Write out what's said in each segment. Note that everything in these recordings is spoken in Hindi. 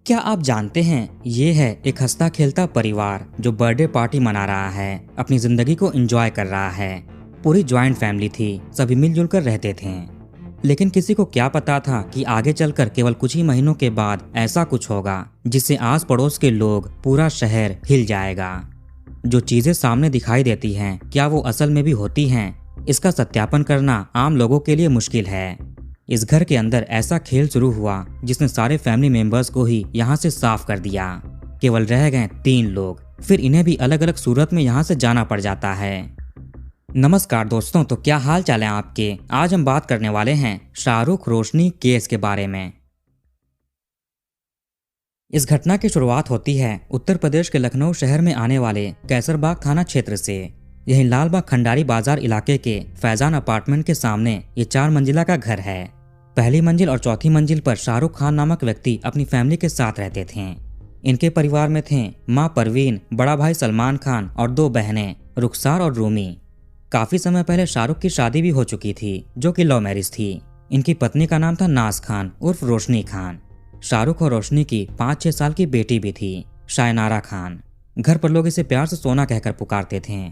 क्या आप जानते हैं ये है एक हंसता खेलता परिवार जो बर्थडे पार्टी मना रहा है, अपनी जिंदगी को एंजॉय कर रहा है। पूरी जॉइंट फैमिली थी, सभी मिलजुल कर रहते थे। लेकिन किसी को क्या पता था कि आगे चलकर केवल कुछ ही महीनों के बाद ऐसा कुछ होगा जिससे आस पड़ोस के लोग, पूरा शहर हिल जाएगा। जो चीजें सामने दिखाई देती हैं, क्या वो असल में भी होती हैं? इसका सत्यापन करना आम लोगों के लिए मुश्किल है। इस घर के अंदर ऐसा खेल शुरू हुआ जिसने सारे फैमिली मेंबर्स को ही यहाँ से साफ कर दिया। केवल रह गए 3 लोग, फिर इन्हें भी अलग अलग सूरत में यहाँ से जाना पड़ जाता है। नमस्कार दोस्तों, तो क्या हाल चाल है आपके? आज हम बात करने वाले हैं शाहरुख रोशनी केस के बारे में। इस घटना की शुरुआत होती है उत्तर प्रदेश के लखनऊ शहर में आने वाले कैसरबाग थाना क्षेत्र से। यही लालबाग खंडारी बाजार इलाके के फैजान अपार्टमेंट के सामने ये 4 मंजिला का घर है। पहली मंजिल और चौथी मंजिल पर शाहरुख खान नामक व्यक्ति अपनी फैमिली के साथ रहते थे। इनके परिवार में थे माँ परवीन, बड़ा भाई सलमान खान और 2 बहनें रुखसार और रूमी। काफी समय पहले शाहरुख की शादी भी हो चुकी थी, जो कि लव मैरिज थी। इनकी पत्नी का नाम था नाज खान उर्फ रोशनी खान। शाहरुख और रोशनी की 5-6 साल की बेटी भी थी, शायनारा खान। घर पर लोग इसे प्यार से सोना कहकर पुकारते थे।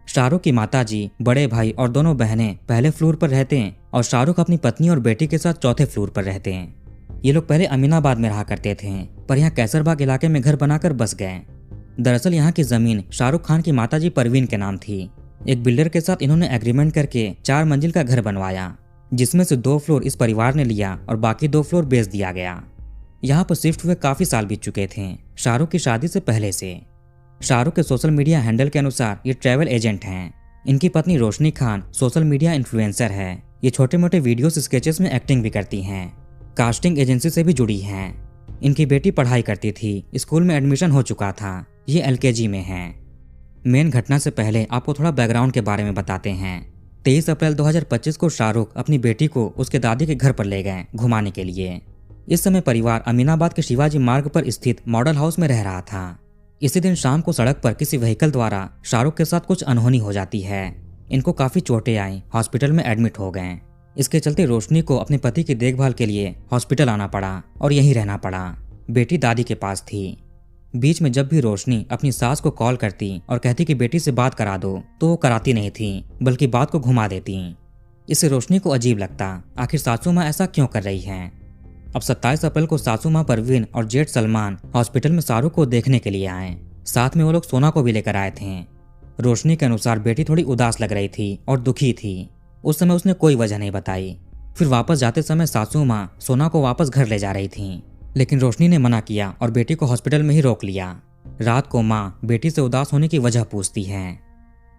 शाहरुख की माताजी, बड़े भाई और दोनों बहनें पहले फ्लोर पर रहते हैं और शाहरुख अपनी पत्नी और बेटी के साथ चौथे फ्लोर पर रहते हैं। ये लोग पहले अमीनाबाद में रहा करते थे, पर यहाँ कैसरबाग इलाके में घर बनाकर बस गए। दरअसल यहाँ की जमीन शाहरुख खान की माताजी परवीन के नाम थी। एक बिल्डर के साथ इन्होंने एग्रीमेंट करके 4 मंजिल का घर बनवाया, जिसमें से 2 फ्लोर इस परिवार ने लिया और बाकी 2 फ्लोर बेच दिया गया। यहाँ पर शिफ्ट हुए काफी साल बीत चुके थे, शाहरुख की शादी से पहले से। शाहरुख के सोशल मीडिया हैंडल के अनुसार ये ट्रैवल एजेंट हैं। इनकी पत्नी रोशनी खान सोशल मीडिया इन्फ्लुएंसर है। ये छोटे मोटे वीडियोस, स्केचेस में एक्टिंग भी करती हैं। कास्टिंग एजेंसी से भी जुड़ी हैं। इनकी बेटी पढ़ाई करती थी, स्कूल में एडमिशन हो चुका था, ये LKG में है। मेन घटना से पहले आपको थोड़ा बैकग्राउंड के बारे में बताते हैं। 23 अप्रैल 2025 को शाहरुख अपनी बेटी को उसके दादी के घर पर ले गए घुमाने के लिए। इस समय परिवार अमीनाबाद के शिवाजी मार्ग पर स्थित मॉडल हाउस में रह रहा था। इसी दिन शाम को सड़क पर किसी व्हीकल द्वारा शाहरुख के साथ कुछ अनहोनी हो जाती है। इनको काफी चोटें आई, हॉस्पिटल में एडमिट हो गए। इसके चलते रोशनी को अपने पति की देखभाल के लिए हॉस्पिटल आना पड़ा और यहीं रहना पड़ा। बेटी दादी के पास थी। बीच में जब भी रोशनी अपनी सास को कॉल करती और कहती कि बेटी से बात करा दो, तो वो कराती नहीं थी, बल्कि बात को घुमा देती। इससे रोशनी को अजीब लगता, आखिर सासू माँ ऐसा क्यों कर रही हैं। अब 27 अप्रैल को सासू माँ परवीन और जेठ सलमान हॉस्पिटल में शाहरुख को देखने के लिए आए। साथ में वो लोग सोना को भी लेकर आए थे। रोशनी के अनुसार बेटी थोड़ी उदास लग रही थी और दुखी थी। उस समय उसने कोई वजह नहीं बताई। फिर वापस जाते समय सासू माँ सोना को वापस घर ले जा रही थी, लेकिन रोशनी ने मना किया और बेटी को हॉस्पिटल में ही रोक लिया। रात को माँ बेटी से उदास होने की वजह पूछती है।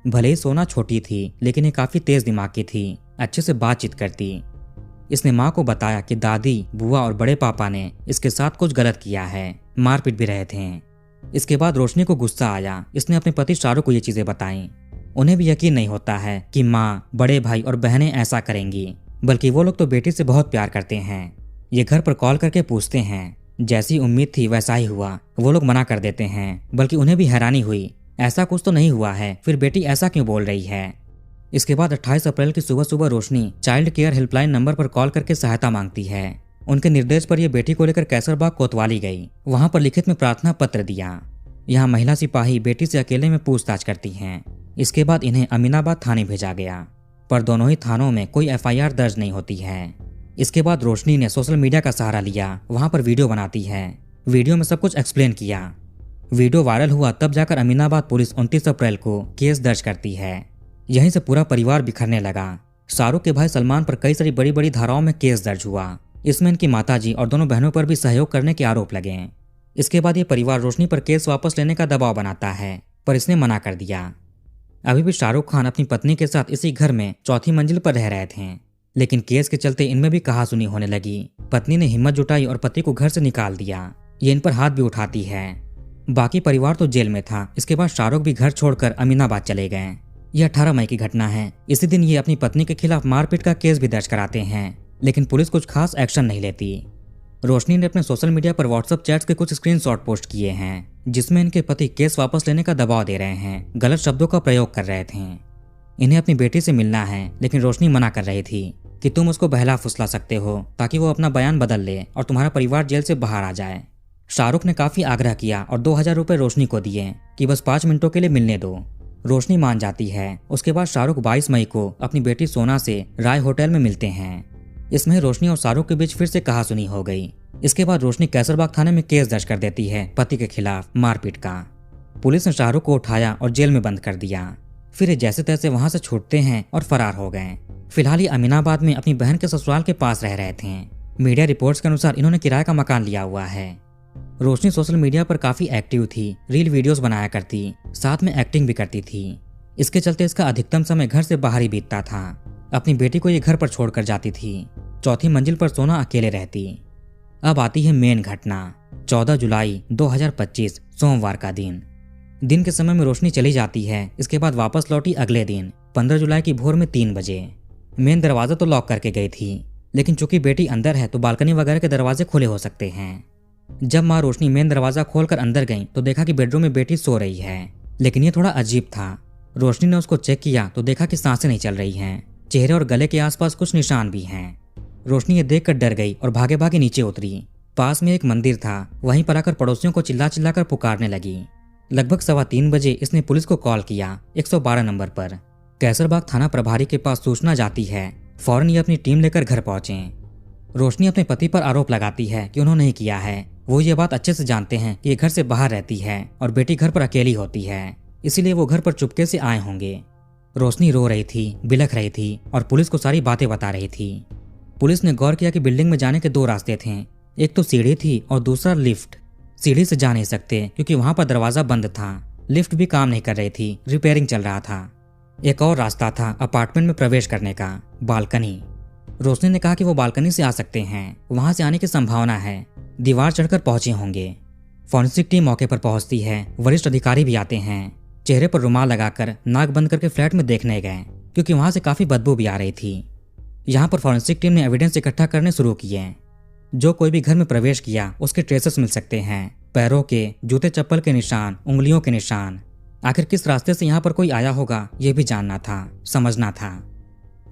भले ही सोना छोटी थी, लेकिन ये काफी तेज दिमाग की थी, अच्छे से बातचीत करती। इसने माँ को बताया कि दादी, बुआ और बड़े पापा ने इसके साथ कुछ गलत किया है, मारपीट भी रहे थे। इसके बाद रोशनी को गुस्सा आया। इसने अपने पति शाहरुख को ये चीजें बताईं। उन्हें भी यकीन नहीं होता है कि माँ, बड़े भाई और बहनें ऐसा करेंगी, बल्कि वो लोग तो बेटी से बहुत प्यार करते हैं। ये घर पर कॉल करके पूछते हैं। जैसी उम्मीद थी वैसा ही हुआ। वो लोग मना कर देते हैं, बल्कि उन्हें भी हैरानी हुई, ऐसा कुछ तो नहीं हुआ है, फिर बेटी ऐसा क्यों बोल रही है। इसके बाद 28 अप्रैल की सुबह सुबह रोशनी चाइल्ड केयर हेल्पलाइन नंबर पर कॉल करके सहायता मांगती है। उनके निर्देश पर यह बेटी को लेकर कैसरबाग कोतवाली गई। वहां पर लिखित में प्रार्थना पत्र दिया। यहाँ महिला सिपाही बेटी से अकेले में पूछताछ करती हैं। इसके बाद इन्हें अमीनाबाद थाने भेजा गया, पर दोनों ही थानों में कोई FIR दर्ज नहीं होती है। इसके बाद रोशनी ने सोशल मीडिया का सहारा लिया। वहां पर वीडियो बनाती है। वीडियो में सब कुछ एक्सप्लेन किया। वीडियो वायरल हुआ, तब जाकर अमीनाबाद पुलिस 29 अप्रैल को केस दर्ज करती है। यहीं से पूरा परिवार बिखरने लगा। शाहरुख के भाई सलमान पर कई सारी बड़ी बड़ी धाराओं में केस दर्ज हुआ। इसमें इनकी माताजी और दोनों बहनों पर भी सहयोग करने के आरोप लगे। इसके बाद ये परिवार रोशनी पर केस वापस लेने का दबाव बनाता है, पर इसने मना कर दिया। अभी भी शाहरुख खान अपनी पत्नी के साथ इसी घर में चौथी मंजिल पर रह रहे थे, लेकिन केस के चलते इनमें भी कहासुनी होने लगी। पत्नी ने हिम्मत जुटाई और पति को घर से निकाल दिया। ये इन पर हाथ भी उठाती है। बाकी परिवार तो जेल में था। इसके बाद शाहरुख भी घर छोड़कर अमीनाबाद चले गए। यह 18 मई की घटना है। इसी दिन ये अपनी पत्नी के खिलाफ मारपीट का केस भी दर्ज कराते हैं, लेकिन पुलिस कुछ खास एक्शन नहीं लेती। रोशनी ने अपने सोशल मीडिया पर व्हाट्सएप चैट्स के कुछ स्क्रीनशॉट पोस्ट किए हैं, जिसमें इनके पति केस वापस लेने का दबाव दे रहे हैं, गलत शब्दों का प्रयोग कर रहे थे। इन्हें अपनी बेटी से मिलना है, लेकिन रोशनी मना कर रही थी कि तुम उसको बहला फुसला सकते हो ताकि वो अपना बयान बदल ले और तुम्हारा परिवार जेल से बाहर आ जाए। शाहरुख ने काफी आग्रह किया और 2000 रुपए रोशनी को दिए कि बस 5 मिनटों के लिए मिलने दो। रोशनी मान जाती है। उसके बाद शाहरुख 22 मई को अपनी बेटी सोना से राय होटल में मिलते हैं। इसमें रोशनी और शाहरुख के बीच फिर से कहासुनी हो गई। इसके बाद रोशनी कैसरबाग थाने में केस दर्ज कर देती है पति के खिलाफ मारपीट का। पुलिस ने शाहरुख को उठाया और जेल में बंद कर दिया। फिर ये जैसे तैसे वहां से छूटते हैं और फरार हो गए। फिलहाल ये अमीनाबाद में अपनी बहन के ससुराल के पास रह रहे थे। मीडिया रिपोर्ट्स के अनुसार इन्होंने किराए का मकान लिया हुआ है। रोशनी सोशल मीडिया पर काफी एक्टिव थी, रील वीडियोस बनाया करती, साथ में एक्टिंग भी करती थी। इसके चलते इसका अधिकतम समय घर से बाहर ही बीतता था। अपनी बेटी को ये घर पर छोड़कर जाती थी। चौथी मंजिल पर सोना अकेले रहती। अब आती है मेन घटना। 14 जुलाई 2025 सोमवार का दिन के समय में रोशनी चली जाती है। इसके बाद वापस लौटी अगले दिन 15 जुलाई की भोर में 3 बजे। मेन दरवाजा तो लॉक करके गई थी, लेकिन चूंकि बेटी अंदर है तो बालकनी वगैरह के दरवाजे खुले हो सकते हैं। जब माँ रोशनी मेन दरवाजा खोलकर अंदर गई तो देखा कि बेडरूम में बेटी सो रही है, लेकिन ये थोड़ा अजीब था। रोशनी ने उसको चेक किया तो देखा कि सांसें नहीं चल रही हैं। चेहरे और गले के आसपास कुछ निशान भी हैं। रोशनी ये देखकर डर गई और भागे भागे नीचे उतरी। पास में एक मंदिर था, वहीं पर आकर पड़ोसियों को चिल्ला चिल्ला कर पुकारने लगी। लगभग 3:15 बजे इसने पुलिस को कॉल किया 112 नंबर पर। कैसरबाग थाना प्रभारी के पास सूचना जाती है। फौरन ये अपनी टीम लेकर घर पहुंचे। रोशनी अपने पति पर आरोप लगाती है कि उन्होंने ही किया है। वो ये बात अच्छे से जानते हैं कि ये घर से बाहर रहती है और बेटी घर पर अकेली होती है, इसीलिए वो घर पर चुपके से आए होंगे। रोशनी रो रही थी, बिलख रही थी और पुलिस को सारी बातें बता रही थी। पुलिस ने गौर किया कि बिल्डिंग में जाने के 2 रास्ते थे। एक तो सीढ़ी थी और दूसरा लिफ्ट। सीढ़ी से जा नहीं सकते क्योंकि वहां पर दरवाजा बंद था। लिफ्ट भी काम नहीं कर रही थी, रिपेयरिंग चल रहा था। एक और रास्ता था अपार्टमेंट में प्रवेश करने का, बालकनी। रोशनी ने कहा कि वो बालकनी से आ सकते हैं, वहां से आने की संभावना है। दीवार चढ़कर पहुंचे होंगे। फॉरेंसिक टीम मौके पर पहुंचती है। वरिष्ठ अधिकारी भी आते हैं। चेहरे पर रुमाल लगाकर नाक बंद करके फ्लैट में देखने गए क्योंकि वहां से काफी बदबू भी आ रही थी। यहाँ पर फॉरेंसिक टीम ने एविडेंस इकट्ठा करने शुरू किए। जो कोई भी घर में प्रवेश किया उसके ट्रेसेस मिल सकते हैं, पैरों के, जूते चप्पल के निशान, उंगलियों के निशान। आखिर किस रास्ते से यहाँ पर कोई आया होगा ये भी जानना था, समझना था।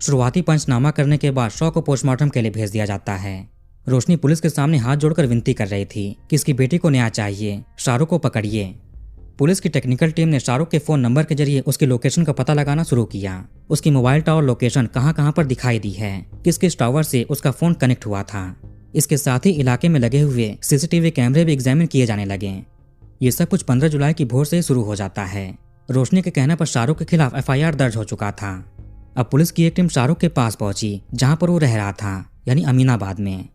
शुरुआती पंचनामा करने के बाद शव को पोस्टमार्टम के लिए भेज दिया जाता है। रोशनी पुलिस के सामने हाथ जोड़कर विनती कर रही थी कि इसकी बेटी को न्याय चाहिए, शाहरुख को पकड़िए। पुलिस की टेक्निकल टीम ने शाहरुख के फोन नंबर के जरिए उसकी लोकेशन का पता लगाना शुरू किया। उसकी मोबाइल टावर लोकेशन कहां कहां पर दिखाई दी है, किस किस टावर से उसका फोन कनेक्ट हुआ था। इसके साथ ही इलाके में लगे हुए सीसीटीवी कैमरे भी एग्जामिन किए जाने लगे। ये सब कुछ 15 जुलाई की भोर से ही शुरू हो जाता है। रोशनी के कहने पर शाहरुख के खिलाफ FIR दर्ज हो चुका था। अब पुलिस की एक टीम शाहरुख के पास पहुंची जहां पर वो रह रहा था, यानी अमीनाबाद में।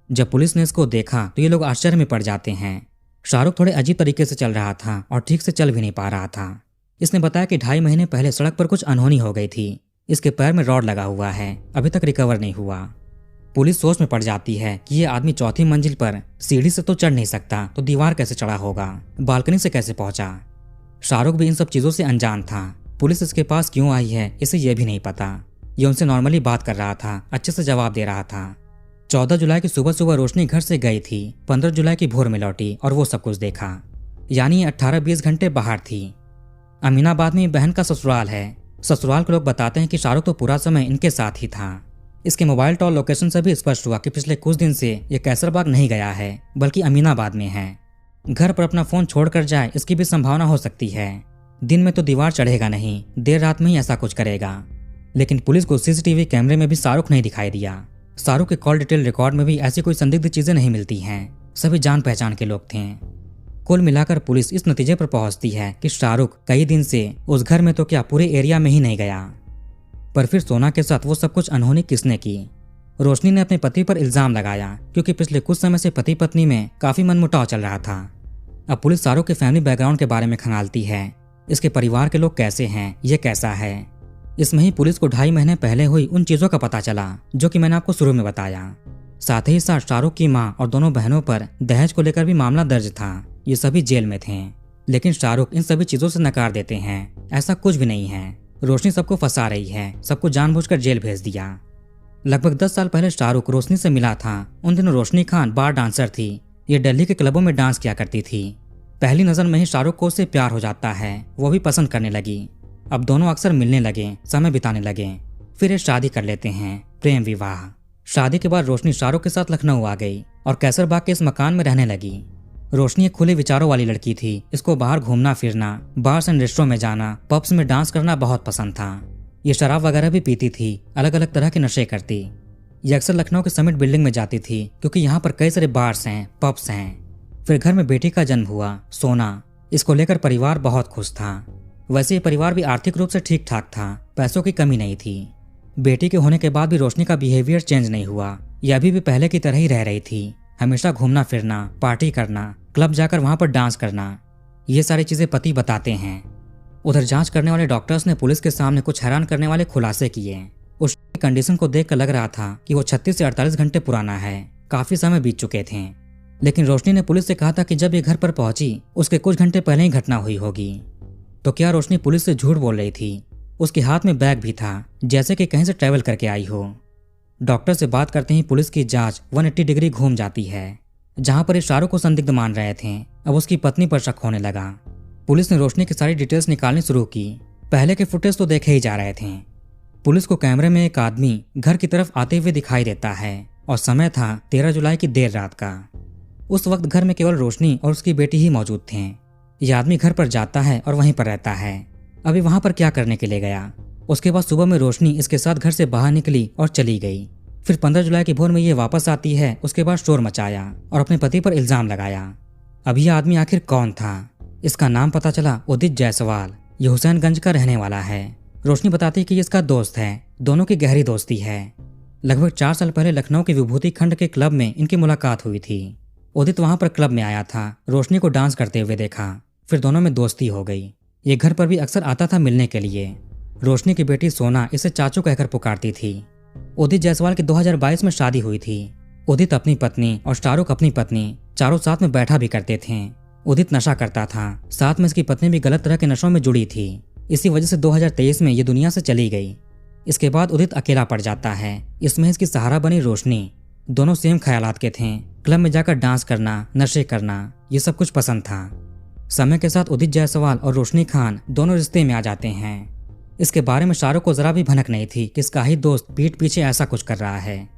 जब पुलिस ने इसको देखा तो ये लोग आश्चर्य में पड़ जाते हैं। शाहरुख थोड़े अजीब तरीके से चल रहा था और ठीक से चल भी नहीं पा रहा था। इसने बताया कि 2.5 महीने पहले सड़क पर कुछ अनहोनी हो गई थी। इसके पैर में रॉड लगा हुआ है, अभी तक रिकवर नहीं हुआ। पुलिस सोच में पड़ जाती है कि ये आदमी चौथी मंजिल पर सीढ़ी से तो चढ़ नहीं सकता, तो दीवार कैसे चढ़ा होगा, बालकनी से कैसे पहुंचा। शाहरुख भी इन सब चीजों से अनजान था। पुलिस इसके पास क्यों आई है इसे ये भी नहीं पता। ये उनसे नॉर्मली बात कर रहा था, अच्छे से जवाब दे रहा था। 14 जुलाई की सुबह सुबह रोशनी घर से गई थी। 15 जुलाई की भोर में लौटी और वो सब कुछ देखा, यानी 18-20 घंटे बाहर थी। अमीनाबाद में बहन का ससुराल है। ससुराल के लोग बताते हैं कि शाहरुख तो पूरा समय इनके साथ ही था। इसके मोबाइल टॉवर लोकेशन से भी स्पष्ट हुआ कि पिछले कुछ दिन से ये कैसरबाग नहीं गया है, बल्कि अमीनाबाद में है। घर पर अपना फोन छोड़कर जाए इसकी भी संभावना हो सकती है। दिन में तो दीवार चढ़ेगा नहीं, देर रात में ही ऐसा कुछ करेगा। लेकिन पुलिस को सीसीटीवी कैमरे में भी शाहरुख नहीं दिखाई दिया। शाहरुख के कॉल डिटेल रिकॉर्ड में भी ऐसी कोई संदिग्ध चीजें नहीं मिलती हैं। सभी जान पहचान के लोग थे। कुल मिलाकर पुलिस इस नतीजे पर पहुंचती है कि शाहरुख कई दिन से उस घर में तो क्या पूरे एरिया में ही नहीं गया। पर फिर सोना के साथ वो सब कुछ अनहोनी किसने की? रोशनी ने अपने पति पर इल्जाम लगाया क्योंकि पिछले कुछ समय से पति पत्नी में काफी मनमुटाव चल रहा था। अब पुलिस शाहरुख के फैमिली बैकग्राउंड के बारे में खंगालती है। इसके परिवार के लोग कैसे हैं, ये कैसा है। इसमें ही पुलिस को 2.5 महीने पहले हुई उन चीजों का पता चला जो कि मैंने आपको शुरू में बताया। साथ ही साथ शाहरुख की माँ और दोनों बहनों पर दहेज को लेकर भी मामला दर्ज था। ये सभी जेल में थे, लेकिन शाहरुख इन सभी चीजों से नकार देते हैं। ऐसा कुछ भी नहीं है, रोशनी सबको फंसा रही है, सबको जानबूझकर जेल भेज दिया। लगभग 10 साल पहले शाहरुख रोशनी से मिला था। उन दिनों रोशनी खान बार डांसर थी। ये दिल्ली के क्लबों में डांस किया करती थी। पहली नजर में ही शाहरुख को उससे प्यार हो जाता है, वो भी पसंद करने लगी। अब दोनों अक्सर मिलने लगे, समय बिताने लगे। फिर ये शादी कर लेते हैं, प्रेम विवाह। शादी के बाद रोशनी शाहरुख के साथ लखनऊ आ गई और कैसरबाग के इस मकान में रहने लगी। रोशनी एक खुले विचारों वाली लड़की थी। इसको बाहर घूमना फिरना, बार्स एंड रेस्टोरेंट में जाना, पब्स में डांस करना बहुत पसंद था। ये शराब वगैरह भी पीती थी, अलग अलग तरह के नशे करती। ये अक्सर लखनऊ के समिट बिल्डिंग में जाती थी क्योंकि यहाँ पर कई सारे बार्स हैं, पब्स हैं। फिर घर में बेटी का जन्म हुआ, सोना। इसको लेकर परिवार बहुत खुश था। वैसे ये परिवार भी आर्थिक रूप से ठीक ठाक था, पैसों की कमी नहीं थी। बेटी के होने के बाद भी रोशनी का बिहेवियर चेंज नहीं हुआ। यह अभी भी पहले की तरह ही रह रही थी। हमेशा घूमना फिरना, पार्टी करना, क्लब जाकर वहां पर डांस करना, ये सारी चीजें पति बताते हैं। उधर जांच करने वाले डॉक्टर्स ने पुलिस के सामने कुछ हैरान करने वाले खुलासे किए। उस कंडीशन को देखकर लग रहा था कि वो 36 से 48 घंटे पुराना है। काफी समय बीत चुके थे। लेकिन रोशनी ने पुलिस से कहा था कि जब ये घर पर पहुंची उसके कुछ घंटे पहले ही घटना हुई होगी। तो क्या रोशनी पुलिस से झूठ बोल रही थी? उसके हाथ में बैग भी था, जैसे कि कहीं से ट्रैवल करके आई हो। डॉक्टर से बात करते ही पुलिस की जांच 180 डिग्री घूम जाती है। जहां पर ये शाहरुख को संदिग्ध मान रहे थे, अब उसकी पत्नी पर शक होने लगा। पुलिस ने रोशनी की सारी डिटेल्स निकालनी शुरू की। पहले के फुटेज तो देखे ही जा रहे थे। पुलिस को कैमरे में एक आदमी घर की तरफ आते हुए दिखाई देता है और समय था 13 जुलाई की देर रात का। उस वक्त घर में केवल रोशनी और उसकी बेटी ही मौजूद थे। यह आदमी घर पर जाता है और वहीं पर रहता है। अभी वहां पर क्या करने के लिए गया? उसके बाद सुबह में रोशनी इसके साथ घर से बाहर निकली और चली गई। फिर 15 जुलाई की भोर में ये वापस आती है। उसके बाद शोर मचाया और अपने पति पर इल्जाम लगाया। अब यह आदमी आखिर कौन था? इसका नाम पता चला, उदित जायसवाल। ये हुसैनगंज का रहने वाला है। रोशनी बताती कि ये इसका दोस्त है, दोनों की गहरी दोस्ती है। लगभग 4 साल पहले लखनऊ के विभूति खंड के क्लब में इनकी मुलाकात हुई थी। उदित वहां पर क्लब में आया था, रोशनी को डांस करते हुए देखा, फिर दोनों में दोस्ती हो गई। ये घर पर भी अक्सर आता था मिलने के लिए। रोशनी की बेटी सोना इसे चाचू कहकर पुकारती थी। उदित जायसवाल की 2022 में शादी हुई थी। उदित अपनी पत्नी और शाहरुख अपनी पत्नी चारों साथ में बैठा भी करते थे। उदित नशा करता था, साथ में इसकी पत्नी भी गलत तरह के नशों में जुड़ी थी। इसी वजह से 2023 में ये दुनिया से चली गई। इसके बाद उदित अकेला पड़ जाता है। इसमें इसकी सहारा बनी रोशनी। दोनों सेम ख्यालात के थे। क्लब में जाकर डांस करना, नशे करना, ये सब कुछ पसंद था। समय के साथ उदित जायसवाल और रोशनी खान दोनों रिश्ते में आ जाते हैं। इसके बारे में शाहरुख को जरा भी भनक नहीं थी कि इसका ही दोस्त पीठ पीछे ऐसा कुछ कर रहा है।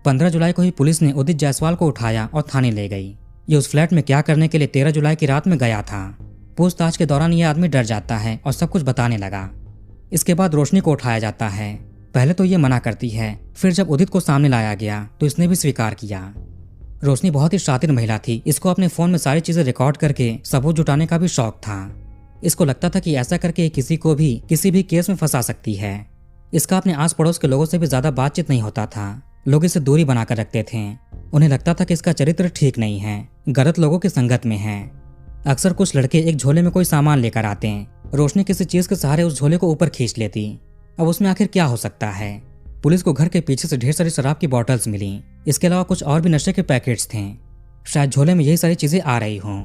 15 जुलाई को ही पुलिस ने उदित जायसवाल को उठाया और थाने ले गई। ये उस फ्लैट में क्या करने के लिए 13 जुलाई की रात में गया था। पूछताछ के दौरान ये आदमी डर जाता है और सब कुछ बताने लगा। इसके बाद रोशनी को उठाया जाता है। पहले तो ये मना करती है, फिर जब उदित को सामने लाया गया तो इसने भी स्वीकार किया। रोशनी बहुत ही शातिर महिला थी। इसको अपने फोन में सारी चीजें रिकॉर्ड करके सबूत जुटाने का भी शौक था। इसको लगता था कि ऐसा करके किसी को भी किसी भी केस में फंसा सकती है। इसका अपने आस पड़ोस के लोगों से भी ज्यादा बातचीत नहीं होता था। लोग इसे दूरी बनाकर रखते थे। उन्हें लगता था कि इसका चरित्र ठीक नहीं है, गलत लोगों की संगत में है। अक्सर कुछ लड़के एक झोले में कोई सामान लेकर आते हैं। रोशनी किसी चीज के सहारे उस झोले को ऊपर खींच लेती। अब उसमें आखिर क्या हो सकता है? पुलिस को घर के पीछे से ढेर सारी शराब की बॉटल्स मिली। इसके अलावा कुछ और भी नशे के पैकेट्स थे। शायद झोले में यही सारी चीजें आ रही हों।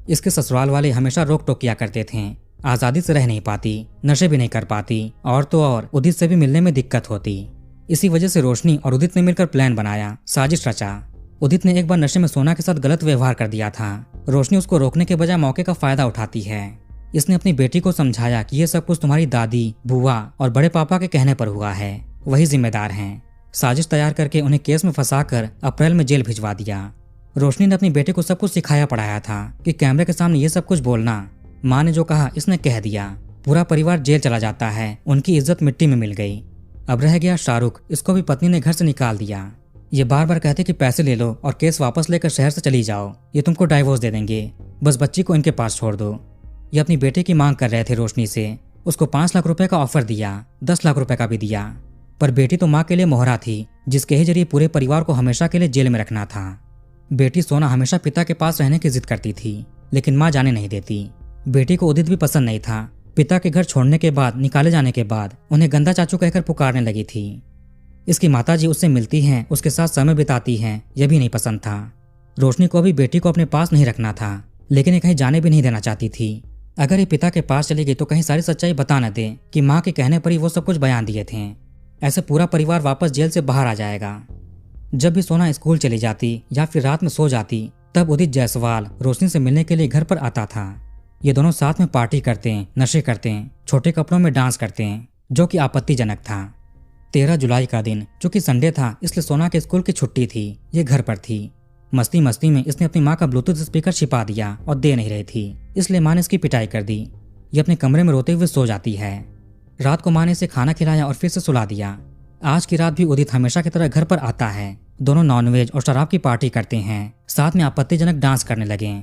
इसके ससुराल वाले हमेशा रोक टोक किया करते थे। आजादी से रह नहीं पाती, नशे भी नहीं कर पाती, और तो और उदित से भी मिलने में दिक्कत होती। इसी वजह से रोशनी और उदित ने मिलकर प्लान बनाया, साजिश रचा। उदित ने एक बार नशे में सोना के साथ गलत व्यवहार कर दिया था। रोशनी उसको रोकने के बजाय मौके का फायदा उठाती है। इसने अपनी बेटी को समझाया कि ये सब कुछ तुम्हारी दादी, बुआ और बड़े पापा के कहने पर हुआ है, वही जिम्मेदार हैं। साजिश तैयार करके उन्हें केस में फंसाकर अप्रैल में जेल भिजवा दिया। रोशनी ने अपनी बेटी को सब कुछ सिखाया पढ़ाया था कि कैमरे के सामने ये सब कुछ बोलना। माँ ने जो कहा इसने कह दिया। पूरा परिवार जेल चला जाता है। उनकी इज्जत मिट्टी में मिल गई। अब रह गया शाहरुख। इसको भी पत्नी ने घर से निकाल दिया। ये बार बार कहते कि पैसे ले लो और केस वापस लेकर शहर से चली जाओ, ये तुमको डाइवोर्स दे देंगे, बस बच्ची को इनके पास छोड़ दो। ये अपनी बेटे की मांग कर रहे थे रोशनी से। उसको 5 लाख रुपए का ऑफर दिया, 10 लाख रुपए का भी दिया, पर बेटी तो माँ के लिए मोहरा थी, जिसके ही जरिए पूरे परिवार को हमेशा के लिए जेल में रखना था। बेटी सोना हमेशा पिता के पास रहने की जिद करती थी, लेकिन माँ जाने नहीं देती। बेटी को उदित भी पसंद नहीं था। पिता के घर छोड़ने के बाद, निकाले जाने के बाद उन्हें गंदा चाचू कहकर पुकारने लगी थी। इसकी माताजी उससे मिलती हैं, उसके साथ समय बिताती हैं, यह भी नहीं पसंद था। रोशनी को भी बेटी को अपने पास नहीं रखना था, लेकिन ये कहीं जाने भी नहीं देना चाहती थी। अगर ये पिता के पास चली गई तो कहीं सारी सच्चाई बता न दे कि माँ के कहने पर ही वो सब कुछ बयान दिए थे। ऐसे पूरा परिवार वापस जेल से बाहर आ जाएगा। जब भी सोना स्कूल चली जाती या फिर रात में सो जाती, तब उदित जायसवाल रोशनी से मिलने के लिए घर पर आता था। ये दोनों साथ में पार्टी करते हैं, नशे करते हैं, छोटे कपड़ों में डांस करते हैं, जो कि आपत्तिजनक था। 13 जुलाई का दिन जो कि संडे था, इसलिए सोना के स्कूल की छुट्टी थी। ये घर पर थी। मस्ती मस्ती में इसने अपनी माँ का ब्लूटूथ स्पीकर छिपा दिया और दे नहीं रही थी, इसलिए माँ ने इसकी पिटाई कर दी। ये अपने कमरे में रोते हुए सो जाती है। रात को माँ ने इसे खाना खिलाया और फिर से सुला दिया। आज की रात भी उदित हमेशा की तरह घर पर आता है। दोनों नॉनवेज और शराब की पार्टी करते हैं, साथ में आपत्तिजनक डांस करने लगे।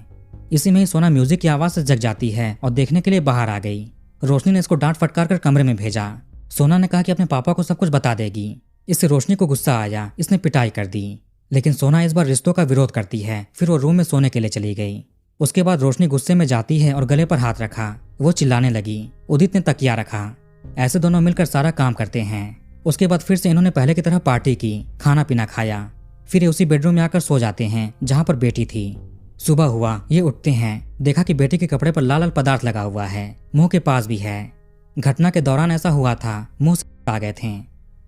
इसी में ही सोना म्यूजिक की आवाज से जग जाती है और देखने के लिए बाहर आ गई। रोशनी ने इसको डांट फटकार कर कमरे में भेजा। सोना ने कहा कि अपने पापा को सब कुछ बता देगी। इससे रोशनी को गुस्सा आया, इसने पिटाई कर दी। लेकिन सोना इस बार रिश्तों का विरोध करती है। फिर वो रूम में सोने के लिए चली गई। उसके बाद रोशनी गुस्से में जाती है और गले पर हाथ रखा। वो चिल्लाने लगी। उदित ने तकिया रखा। ऐसे दोनों मिलकर सारा काम करते हैं। उसके बाद फिर से इन्होंने पहले की तरह पार्टी की, खाना पीना खाया। फिर ये उसी बेडरूम में आकर सो जाते हैं जहां पर बेटी थी। सुबह हुआ, ये उठते हैं, देखा कि बेटी के कपड़े पर लाल लाल पदार्थ लगा हुआ है, मुंह के पास भी है। घटना के दौरान ऐसा हुआ था, मुंह से आ गए थे।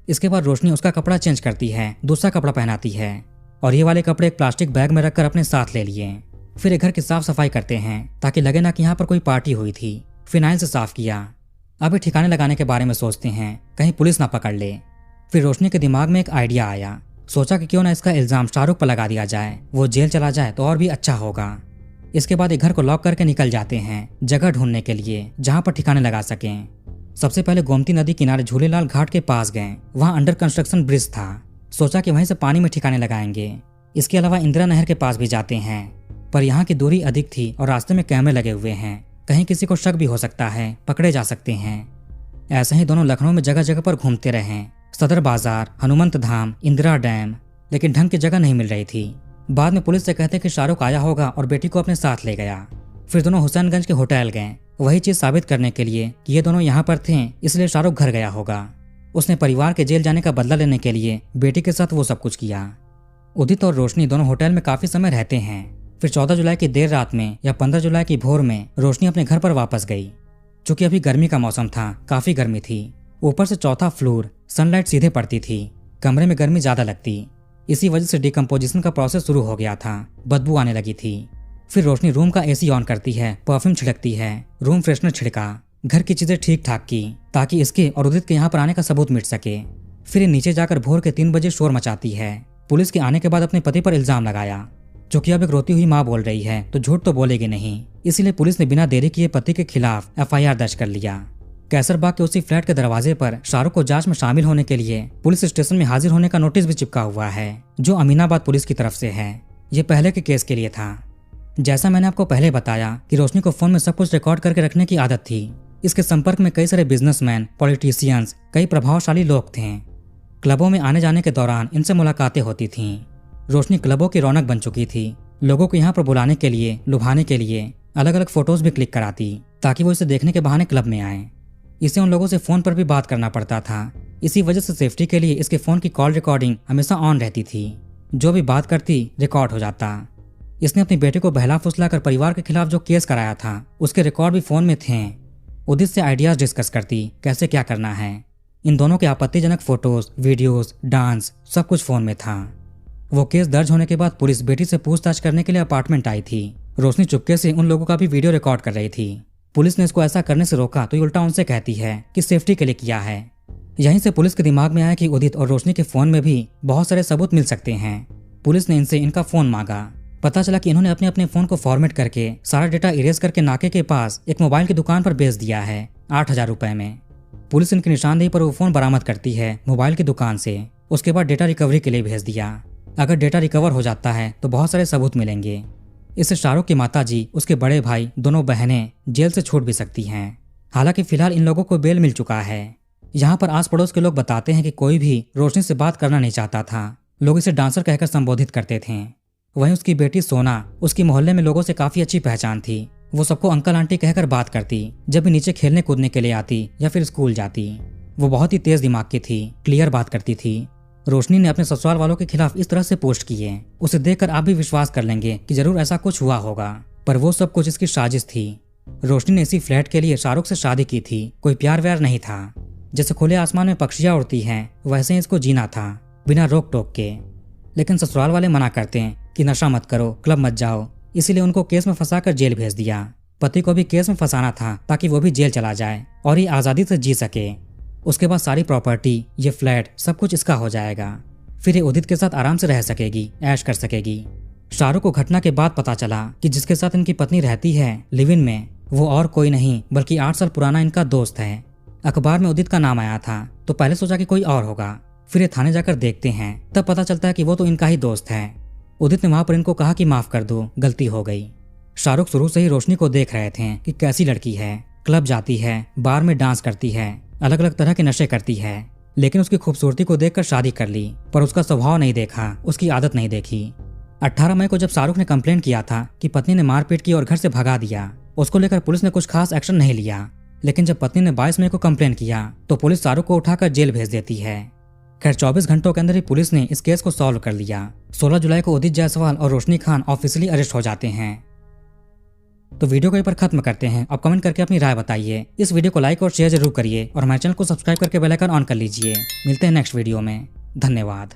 इसके बाद रोशनी उसका कपड़ा चेंज करती है, दूसरा कपड़ा पहनाती है और ये वाले कपड़े एक प्लास्टिक बैग में रखकर अपने साथ ले लिए। फिर घर की साफ सफाई करते हैं ताकि लगे ना कि यहाँ पर कोई पार्टी हुई थी। फिनाइल से साफ किया। अभी ठिकाने लगाने के बारे में सोचते हैं, कहीं पुलिस ना पकड़ ले। फिर रोशनी के दिमाग में एक आइडिया आया। सोचा कि क्यों ना इसका इल्जाम शाहरुख पर लगा दिया जाए, वो जेल चला जाए तो और भी अच्छा होगा। इसके बाद एक घर को लॉक करके निकल जाते हैं जगह ढूंढने के लिए जहां पर ठिकाने लगा सकें। सबसे पहले गोमती नदी किनारे झूलेलाल घाट के पास गए। वहां अंडर कंस्ट्रक्शन ब्रिज था। सोचा कि वहीं से पानी में ठिकाने लगाएंगे। इसके अलावा इंदिरा नहर के पास भी जाते हैं, पर यहाँ की दूरी अधिक थी और रास्ते में कैमरे लगे हुए हैं, कहीं किसी को शक भी हो सकता है, पकड़े जा सकते हैं। ऐसे ही दोनों लखनऊ में जगह जगह पर घूमते रहे, सदर बाजार, हनुमंत धाम, इंदिरा डैम, लेकिन ढंग की जगह नहीं मिल रही थी। बाद में पुलिस से कहते कि शाहरुख आया होगा और बेटी को अपने साथ ले गया। फिर दोनों हुसैनगंज के होटल गए, वही चीज साबित करने के लिए कि ये दोनों यहाँ पर थे, इसलिए शाहरुख घर गया होगा। उसने परिवार के जेल जाने का बदला लेने के लिए बेटी के साथ वो सब कुछ किया। उदित और रोशनी दोनों होटल में काफी समय रहते हैं। फिर 14 जुलाई की देर रात में या 15 जुलाई की भोर में रोशनी अपने घर पर वापस गई। चूंकि अभी गर्मी का मौसम था, काफी गर्मी थी। ऊपर से चौथा फ्लोर, सनलाइट सीधे पड़ती थी, कमरे में गर्मी ज्यादा लगती। इसी वजह से डिकम्पोजिशन का प्रोसेस शुरू हो गया था, बदबू आने लगी थी। फिर रोशनी रूम का एसी ऑन करती है, परफ्यूम छिड़कती है, रूम फ्रेशनर छिड़का, घर की चीजें ठीक ठाक की ताकि इसके और उदित के यहाँ पर आने का सबूत मिट सके। फिर नीचे जाकर भोर के 3 बजे शोर मचाती है। पुलिस के आने के बाद अपने पति पर इल्जाम लगाया। चूंकि अब एक रोती हुई माँ बोल रही है तो झूठ तो बोलेगी नहीं, इसीलिए पुलिस ने बिना देरी किए पति के खिलाफ FIR दर्ज कर लिया। कैसरबाग के उसी फ्लैट के दरवाजे पर शाहरुख को जांच में शामिल होने के लिए पुलिस स्टेशन में हाजिर होने का नोटिस भी चिपका हुआ है, जो अमीनाबाद पुलिस की तरफ से है। ये पहले के केस के लिए था। जैसा मैंने आपको पहले बताया कि रोशनी को फोन में सब कुछ रिकॉर्ड करके रखने की आदत थी। इसके संपर्क में कई सारे बिजनेसमैन, पॉलिटिशियंस, कई प्रभावशाली लोग थे। क्लबों में आने जाने के दौरान इनसे मुलाकातें होती थीं। रोशनी क्लबों की रौनक बन चुकी थी। लोगों को यहाँ पर बुलाने के लिए, लुभाने के लिए अलग अलग फोटोज भी क्लिक कराती ताकि वो इसे देखने के बहाने क्लब में आए। इसे उन लोगों से फोन पर भी बात करना पड़ता था। इसी वजह से सेफ्टी के लिए इसके फोन की कॉल रिकॉर्डिंग हमेशा ऑन रहती थी। जो भी बात करती रिकॉर्ड हो जाता। इसने अपनी बेटी को बहला फुसलाकर परिवार के खिलाफ जो केस कराया था उसके रिकॉर्ड भी फोन में थे। उदित से आइडियाज डिस्कस करती, कैसे क्या करना है। इन दोनों के आपत्तिजनक फोटोज, वीडियोस, डांस सब कुछ फोन में था। वो केस दर्ज होने के बाद पुलिस बेटी से पूछताछ करने के लिए अपार्टमेंट आई थी। रोशनी चुपके से उन लोगों का भी वीडियो रिकॉर्ड कर रही थी। पुलिस ने इसको ऐसा करने से रोका तो ये उल्टा उनसे कहती है कि सेफ्टी के लिए किया है। यहीं से पुलिस के दिमाग में आया कि उदित और रोशनी के फोन में भी बहुत सारे सबूत मिल सकते हैं। पुलिस ने इनसे इनका फोन मांगा। पता चला कि इन्होंने अपने अपने फोन को फॉर्मेट करके सारा डेटा इरेज करके नाके के पास एक मोबाइल की दुकान पर बेच दिया है 8,000 रुपए में। पुलिस इनकी निशानदेही पर वो फोन बरामद करती है मोबाइल की दुकान से। उसके बाद डेटा रिकवरी के लिए भेज दिया। अगर डेटा रिकवर हो जाता है तो बहुत सारे सबूत मिलेंगे। इससे शाहरुख की माताजी, उसके बड़े भाई, दोनों बहनें जेल से छूट भी सकती हैं। हालांकि फिलहाल इन लोगों को बेल मिल चुका है। यहाँ पर आस पड़ोस के लोग बताते हैं कि कोई भी रोशनी से बात करना नहीं चाहता था। लोग इसे डांसर कहकर संबोधित करते थे। वहीं उसकी बेटी सोना, उसकी मोहल्ले में लोगों से काफी अच्छी पहचान थी। वो सबको अंकल आंटी कहकर बात करती जब भी नीचे खेलने कूदने के लिए आती या फिर स्कूल जाती। वो बहुत ही तेज दिमाग की थी, क्लियर बात करती थी। रोशनी ने अपने ससुराल वालों के खिलाफ इस तरह से पोस्ट किए, उसे देखकर आप भी विश्वास कर लेंगे कि जरूर ऐसा कुछ हुआ होगा। पर वो सब कुछ इसकी साजिश थी। रोशनी ने इसी फ्लैट के लिए शाहरुख से शादी की थी, कोई प्यार व्यार नहीं था। जैसे खुले आसमान में पक्षियां उड़ती हैं वैसे ही इसको जीना था, बिना रोक टोक के। लेकिन ससुराल वाले मना करते हैं कि नशा मत करो, क्लब मत जाओ, इसीलिए उनको केस में फंसाकर जेल भेज दिया। पति को भी केस में फंसाना था ताकि वो भी जेल चला जाए और ये आजादी से जी सके। उसके बाद सारी प्रॉपर्टी, ये फ्लैट, सब कुछ इसका हो जाएगा। फिर ये उदित के साथ आराम से रह सकेगी, ऐश कर सकेगी। शाहरुख को घटना के बाद पता चला कि जिसके साथ इनकी पत्नी रहती है लिव इन में, वो और कोई नहीं बल्कि 8 साल पुराना इनका दोस्त है। अखबार में उदित का नाम आया था तो पहले सोचा कि कोई और होगा, फिर ये थाने जाकर देखते हैं तब पता चलता है कि वो तो इनका ही दोस्त है। उदित ने वहां पर इनको कहा कि माफ कर दो, गलती हो गई। शाहरुख शुरू से ही रोशनी को देख रहे थे कि कैसी लड़की है, क्लब जाती है, बार में डांस करती है, अलग अलग तरह के नशे करती है, लेकिन उसकी खूबसूरती को देखकर शादी कर ली। पर उसका स्वभाव नहीं देखा, उसकी आदत नहीं देखी। 18 मई को जब शाहरुख ने कंप्लेंट किया था कि पत्नी ने मारपीट की और घर से भगा दिया, उसको लेकर पुलिस ने कुछ खास एक्शन नहीं लिया। लेकिन जब पत्नी ने 22 मई को कंप्लेंट किया तो पुलिस शाहरुख को उठाकर जेल भेज देती है। खैर 24 घंटों के अंदर ही पुलिस ने इस केस को सॉल्व कर लिया। 16 जुलाई को उदित जायसवाल और रोशनी खान ऑफिशियली अरेस्ट हो जाते हैं। तो वीडियो को यहीं पर खत्म करते हैं। आप कमेंट करके अपनी राय बताइए। इस वीडियो को लाइक और शेयर जरूर करिए और हमारे चैनल को सब्सक्राइब करके बेल आइकन ऑन कर लीजिए। मिलते हैं नेक्स्ट वीडियो में। धन्यवाद।